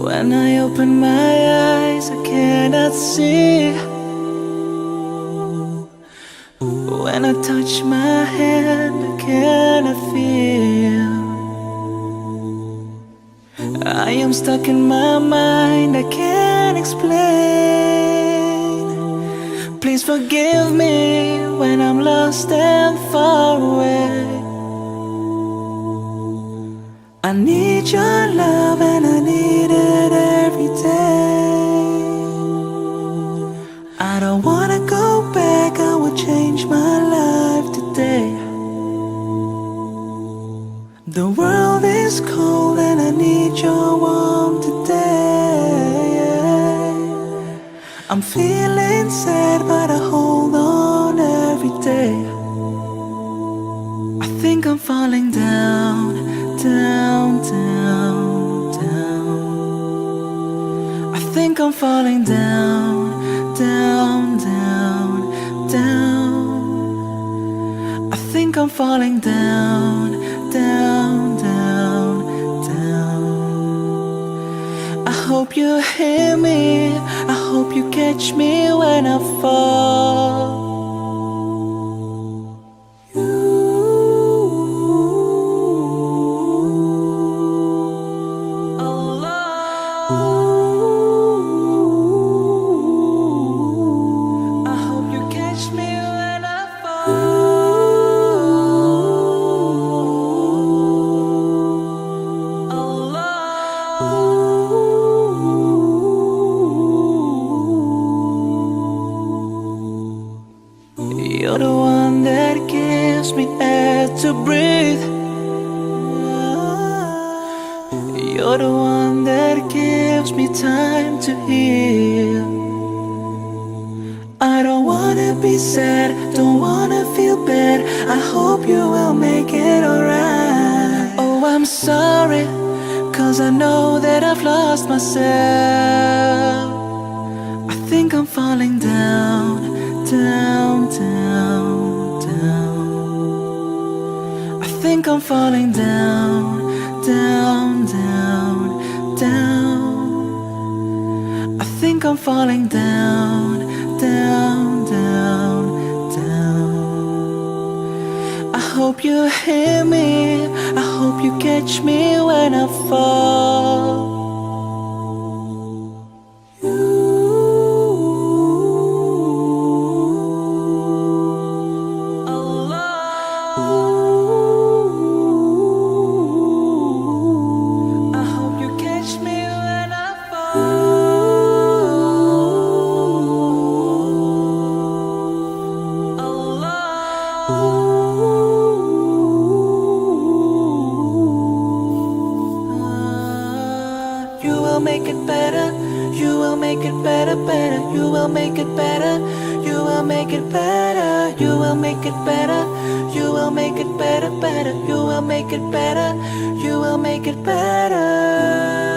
When I open my eyes, I cannot see. When I touch my hand, I cannot feel. I am stuck in my mind, I can't explain. Please forgive me when I'm lost and far away. I need your love and I need it every day. I don't wanna go back, I will change my life today. The world is cold and I need your warmth today. I'm feeling sad but I hold on every day. I think I'm falling down, down, down, down. I think I'm falling down, down, down, down. I think I'm falling down, down, down, down. I hope you hear me, I hope you catch me when I fall. You're the one that gives me air to breathe. You're the one that gives me time to heal. I don't wanna be sad, don't wanna feel bad. I hope you will make it alright. Oh, I'm sorry, 'cause I know that I've lost myself. I think I'm falling down, down, down, down. I think I'm falling down, down, down, down. I think I'm falling down, down, down, down. I hope you hear me, I hope you catch me when I fall. You will make it better, you will make it better, better. You will make it better, you will make it better, you will make it better, you will make it better, better. You will make it better, you will make it better.